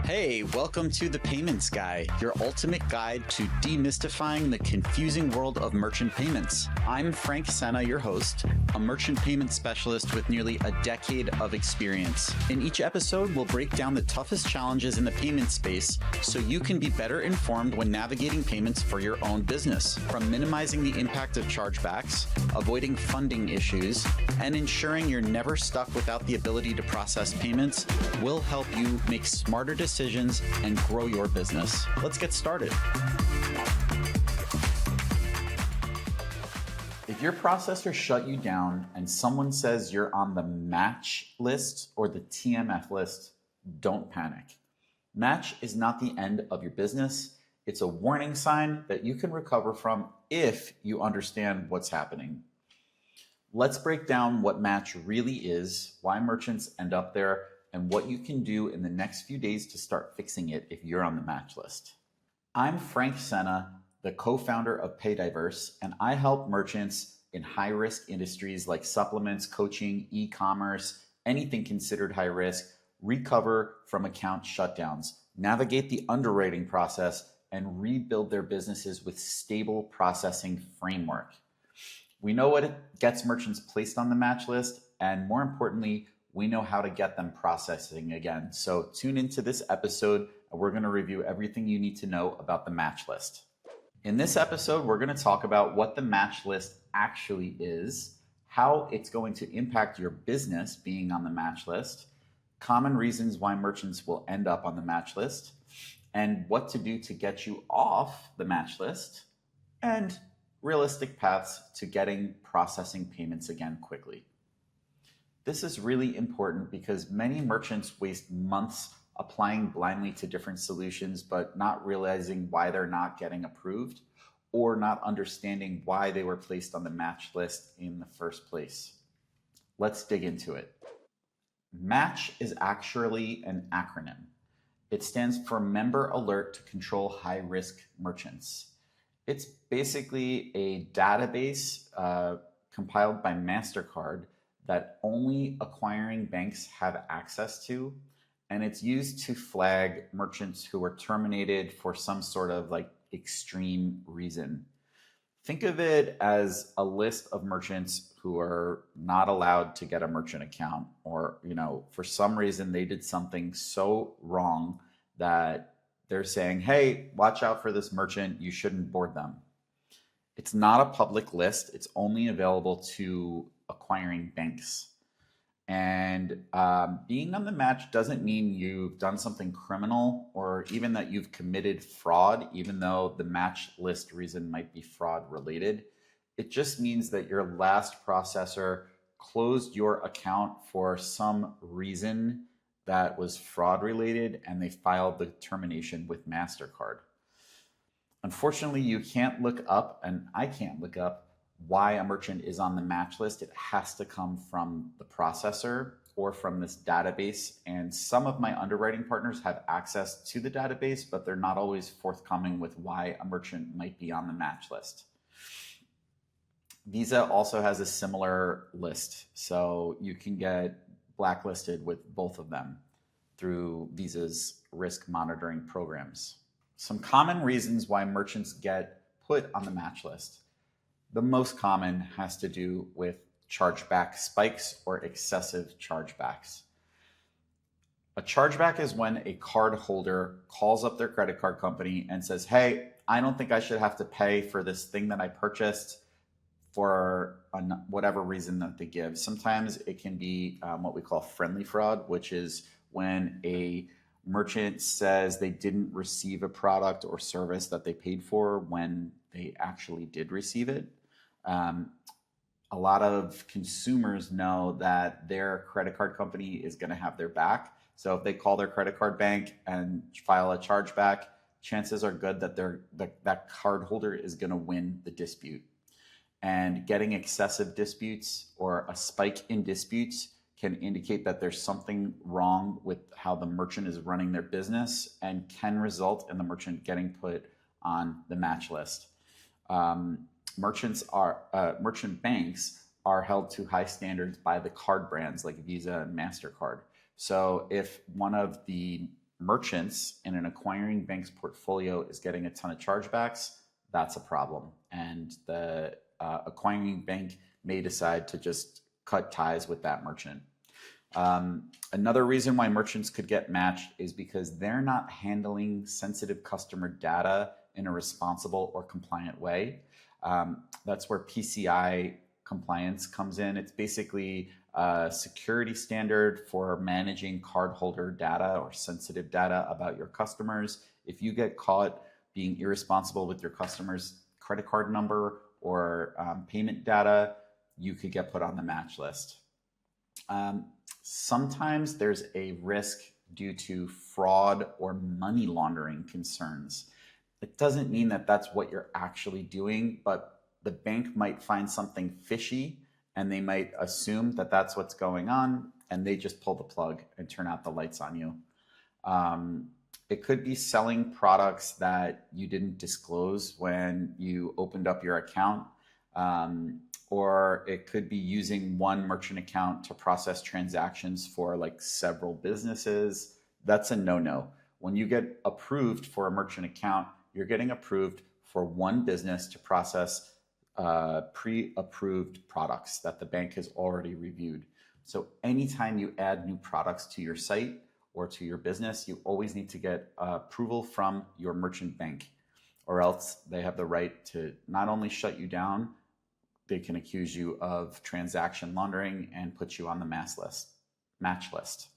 Hey, welcome to The Payments Guy, your ultimate guide to demystifying the confusing world of merchant payments. I'm Frank Senna, your host, a merchant payment specialist with nearly a decade of experience. In each episode, we'll break down the toughest challenges in the payment space so you can be better informed when navigating payments for your own business. From minimizing the impact of chargebacks, avoiding funding issues, and ensuring you're never stuck without the ability to process payments, we'll help you make smarter decisions and grow your business. Let's get started. If your processor shut you down and someone says you're on the match list or the TMF list, don't panic. Match is not the end of your business. It's a warning sign that you can recover from if you understand what's happening. Let's break down what match really is, why merchants end up there, and what you can do in the next few days to start fixing it if you're on the match list. I'm Frank Senna, the co-founder of PayDiverse, and I help merchants in high-risk industries like supplements, coaching, e-commerce, anything considered high risk, recover from account shutdowns, navigate the underwriting process, and rebuild their businesses with stable processing framework. We know what gets merchants placed on the match list, and more importantly, we know how to get them processing again. So tune into this episode and we're going to review everything you need to know about the match list. In this episode, we're going to talk about what the match list actually is, how it's going to impact your business being on the match list, common reasons why merchants will end up on the match list, and what to do to get you off the match list, and realistic paths to getting processing payments again quickly. This is really important because many merchants waste months applying blindly to different solutions, but not realizing why they're not getting approved or not understanding why they were placed on the match list in the first place. Let's dig into it. MATCH is actually an acronym. It stands for Member Alert to Control High-Risk Merchants. It's basically a database compiled by MasterCard that only acquiring banks have access to, and it's used to flag merchants who were terminated for some sort of extreme reason. Think of it as a list of merchants who are not allowed to get a merchant account, or for some reason they did something so wrong that they're saying, hey, watch out for this merchant, you shouldn't board them. It's not a public list, it's only available to acquiring banks. And being on the match doesn't mean you've done something criminal or even that you've committed fraud, even though the match list reason might be fraud related. It just means that your last processor closed your account for some reason that was fraud related and they filed the termination with MasterCard. Unfortunately, you can't look up, and I can't look up, why a merchant is on the match list. It has to come from the processor or from this database. And some of my underwriting partners have access to the database, but they're not always forthcoming with why a merchant might be on the match list. Visa also has a similar list, so you can get blacklisted with both of them through Visa's risk monitoring programs. Some common reasons why merchants get put on the match list. The most common has to do with chargeback spikes or excessive chargebacks. A chargeback is when a card holder calls up their credit card company and says, hey, I don't think I should have to pay for this thing that I purchased for whatever reason that they give. Sometimes it can be what we call friendly fraud, which is when a merchant says they didn't receive a product or service that they paid for when they actually did receive it. A lot of consumers know that their credit card company is going to have their back. So if they call their credit card bank and file a chargeback, chances are good that that card holder is going to win the dispute. And getting excessive disputes or a spike in disputes can indicate that there's something wrong with how the merchant is running their business and can result in the merchant getting put on the match list. Merchant banks are held to high standards by the card brands like Visa and MasterCard. So if one of the merchants in an acquiring bank's portfolio is getting a ton of chargebacks, that's a problem. And the acquiring bank may decide to just cut ties with that merchant. Another reason why merchants could get matched is because they're not handling sensitive customer data in a responsible or compliant way. That's where PCI compliance comes in. It's basically a security standard for managing cardholder data or sensitive data about your customers. If you get caught being irresponsible with your customers' credit card number or payment data, you could get put on the match list. Sometimes there's a risk due to fraud or money laundering concerns. It doesn't mean that that's what you're actually doing, but the bank might find something fishy and they might assume that that's what's going on, and they just pull the plug and turn out the lights on you. It could be selling products that you didn't disclose when you opened up your account. Or it could be using one merchant account to process transactions for like several businesses. That's a no-no. When you get approved for a merchant account, you're getting approved for one business to process pre-approved products that the bank has already reviewed. So anytime you add new products to your site or to your business, you always need to get approval from your merchant bank, or else they have the right to not only shut you down, they can accuse you of transaction laundering and put you on the match list.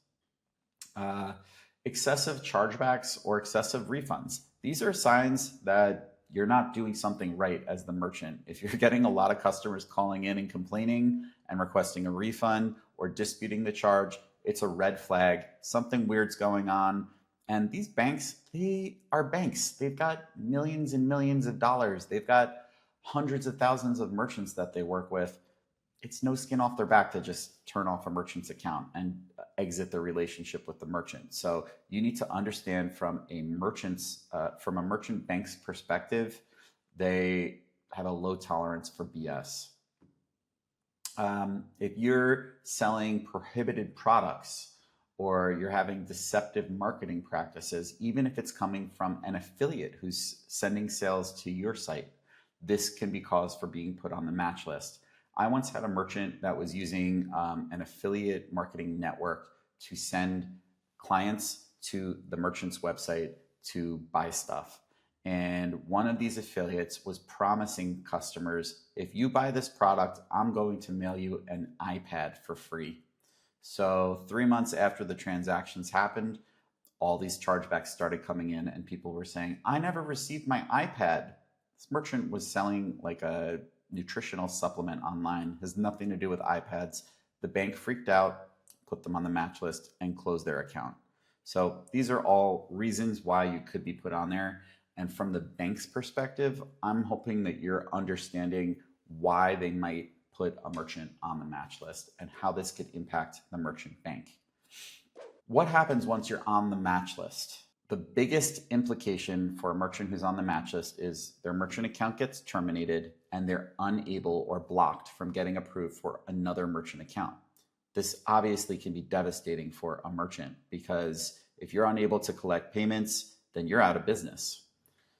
Excessive chargebacks or excessive refunds. These are signs that you're not doing something right as the merchant. If you're getting a lot of customers calling in and complaining and requesting a refund or disputing the charge, it's a red flag. Something weird's going on. And these banks, they are banks. They've got millions and millions of dollars. They've got hundreds of thousands of merchants that they work with. It's no skin off their back to just turn off a merchant's account and exit the relationship with the merchant. So you need to understand from a merchant bank's perspective, they have a low tolerance for BS. If you're selling prohibited products or you're having deceptive marketing practices, even if it's coming from an affiliate who's sending sales to your site, this can be cause for being put on the match list. I once had a merchant that was using an affiliate marketing network to send clients to the merchant's website to buy stuff. And one of these affiliates was promising customers, if you buy this product, I'm going to mail you an iPad for free. So 3 months after the transactions happened, all these chargebacks started coming in and people were saying, I never received my iPad. This merchant was selling like a nutritional supplement online. It has nothing to do with iPads. The bank freaked out, put them on the match list, and closed their account. So these are all reasons why you could be put on there. And from the bank's perspective, I'm hoping that you're understanding why they might put a merchant on the match list and how this could impact the merchant bank. What happens once you're on the match list? The biggest implication for a merchant who's on the match list is their merchant account gets terminated and they're unable or blocked from getting approved for another merchant account. This obviously can be devastating for a merchant because if you're unable to collect payments, then you're out of business.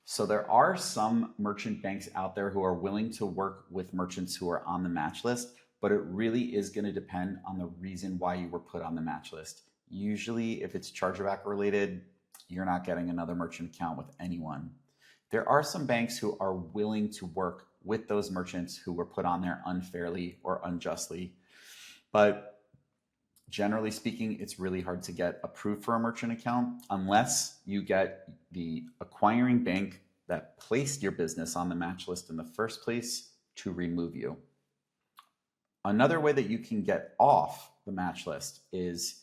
So there are some merchant banks out there who are willing to work with merchants who are on the match list, but it really is going to depend on the reason why you were put on the match list. Usually, if it's chargeback related, you're not getting another merchant account with anyone. There are some banks who are willing to work with those merchants who were put on there unfairly or unjustly. But generally speaking, it's really hard to get approved for a merchant account unless you get the acquiring bank that placed your business on the match list in the first place to remove you. Another way that you can get off the match list is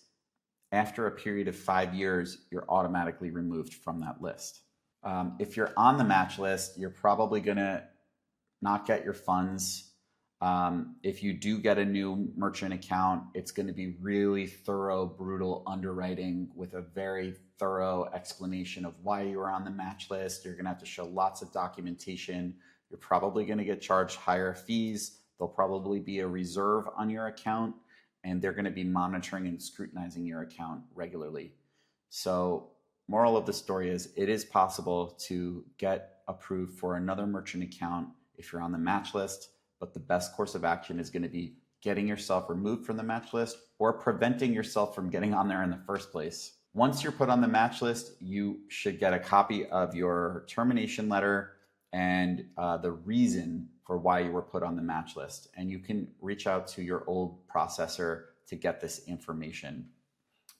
after a period of 5 years, you're automatically removed from that list. If you're on the match list, you're probably going to not get your funds. If you do get a new merchant account, it's going to be really thorough, brutal underwriting with a very thorough explanation of why you were on the match list. You're going to have to show lots of documentation. You're probably going to get charged higher fees. There'll probably be a reserve on your account, and they're going to be monitoring and scrutinizing your account regularly. So moral of the story is it is possible to get approved for another merchant account if you're on the match list, but the best course of action is going to be getting yourself removed from the match list or preventing yourself from getting on there in the first place. Once you're put on the match list, you should get a copy of your termination letter and the reason for why you were put on the match list. And you can reach out to your old processor to get this information.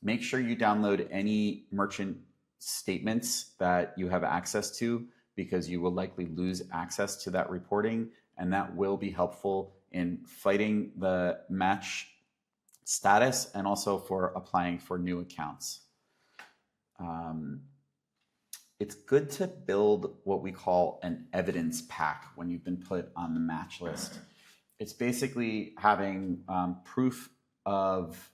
Make sure you download any merchant statements that you have access to, because you will likely lose access to that reporting, and that will be helpful in fighting the match status and also for applying for new accounts. It's good to build what we call an evidence pack when you've been put on the match list. It's basically having proof of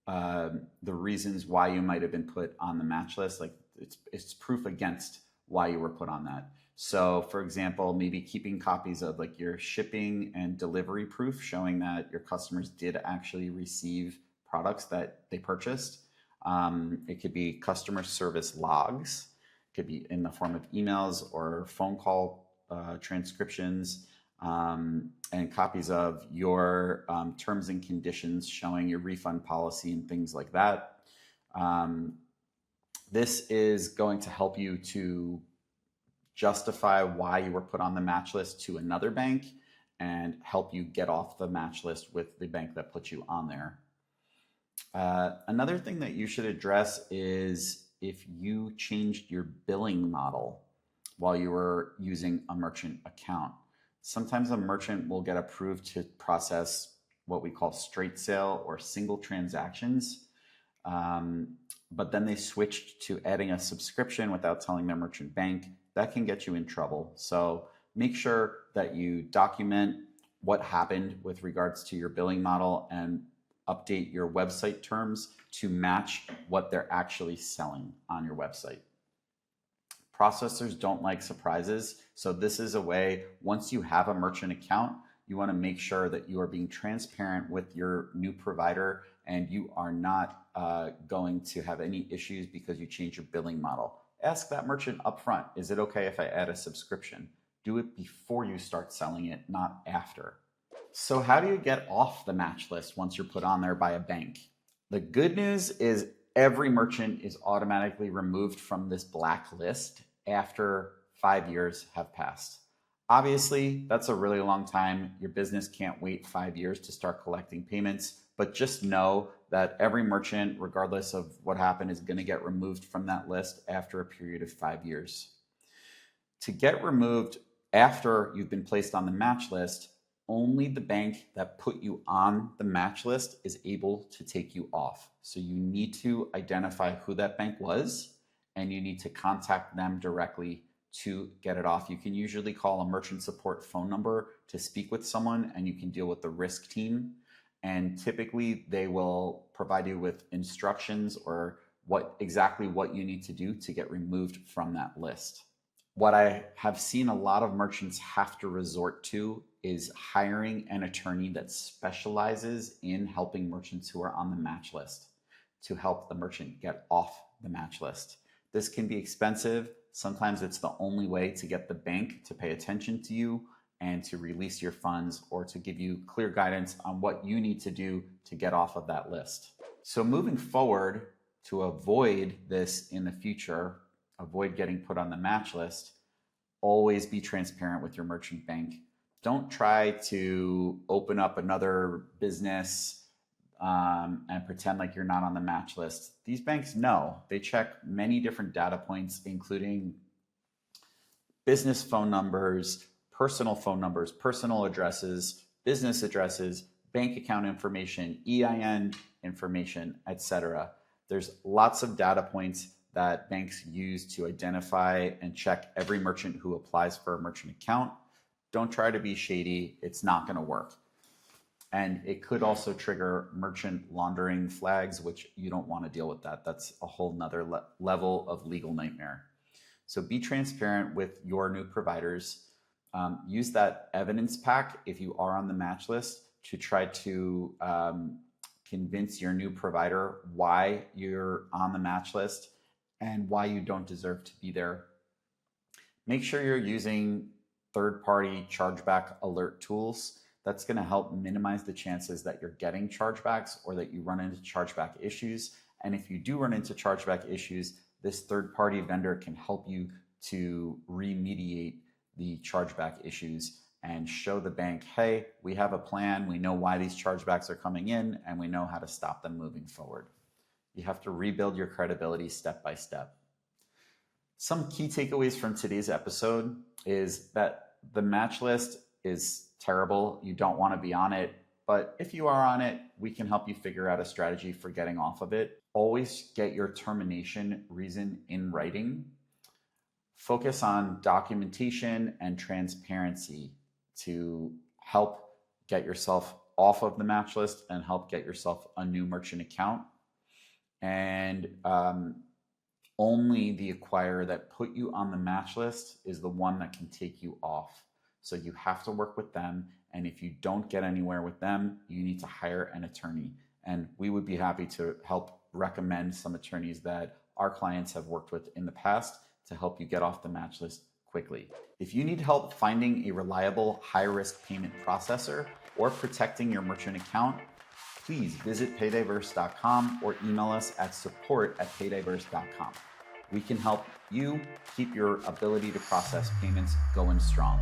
the reasons why you might have been put on the match list. Like it's proof against why you were put on that. So for example, maybe keeping copies of like your shipping and delivery proof showing that your customers did actually receive products that they purchased. It could be customer service logs. It could be in the form of emails or phone call transcriptions, and copies of your terms and conditions showing your refund policy and things like that. This is going to help you to justify why you were put on the match list to another bank and help you get off the match list with the bank that put you on there. Another thing that you should address is if you changed your billing model while you were using a merchant account. Sometimes a merchant will get approved to process what we call straight sale or single transactions, but then they switched to adding a subscription without telling their merchant bank. That can get you in trouble. So make sure that you document what happened with regards to your billing model and update your website terms to match what they're actually selling on your website. Processors don't like surprises. So this is a way, once you have a merchant account, you want to make sure that you are being transparent with your new provider and you are not going to have any issues because you change your billing model. Ask that merchant upfront, is it okay if I add a subscription? Do it before you start selling it, not after. So how do you get off the match list once you're put on there by a bank? The good news is every merchant is automatically removed from this blacklist after 5 years have passed. Obviously, that's a really long time. Your business can't wait 5 years to start collecting payments, but just know that every merchant, regardless of what happened, is going to get removed from that list after a period of 5 years. To get removed after you've been placed on the match list, only the bank that put you on the match list is able to take you off. So you need to identify who that bank was and you need to contact them directly to get it off. You can usually call a merchant support phone number to speak with someone and you can deal with the risk team. And typically they will provide you with instructions or exactly what you need to do to get removed from that list. What I have seen a lot of merchants have to resort to is hiring an attorney that specializes in helping merchants who are on the match list to help the merchant get off the match list. This can be expensive. Sometimes it's the only way to get the bank to pay attention to you and to release your funds or to give you clear guidance on what you need to do to get off of that list. So moving forward, to avoid this in the future, avoid getting put on the match list, always be transparent with your merchant bank. Don't try to open up another business and pretend like you're not on the match list. These banks know. They check many different data points, including business phone numbers, personal addresses, business addresses, bank account information, EIN information, etc. There's lots of data points that banks use to identify and check every merchant who applies for a merchant account. Don't try to be shady. It's not going to work. And it could also trigger merchant laundering flags, which you don't want to deal with that. That's a whole nother level of legal nightmare. So be transparent with your new providers. Use that evidence pack if you are on the match list to try to convince your new provider why you're on the match list. and why you don't deserve to be there. Make sure you're using third-party chargeback alert tools. That's going to help minimize the chances that you're getting chargebacks or that you run into chargeback issues. And if you do run into chargeback issues, this third-party vendor can help you to remediate the chargeback issues and show the bank, hey, we have a plan, we know why these chargebacks are coming in, and we know how to stop them moving forward. You have to rebuild your credibility step by step. Some key takeaways from today's episode is that the match list is terrible. You don't want to be on it, but if you are on it, we can help you figure out a strategy for getting off of it. Always get your termination reason in writing. Focus on documentation and transparency to help get yourself off of the match list and help get yourself a new merchant account. And only the acquirer that put you on the match list is the one that can take you off. So you have to work with them. And if you don't get anywhere with them, you need to hire an attorney. And we would be happy to help recommend some attorneys that our clients have worked with in the past to help you get off the match list quickly. If you need help finding a reliable high-risk payment processor or protecting your merchant account, please visit PayDiverse.com or email us at support@PayDiverse.com. We can help you keep your ability to process payments going strong.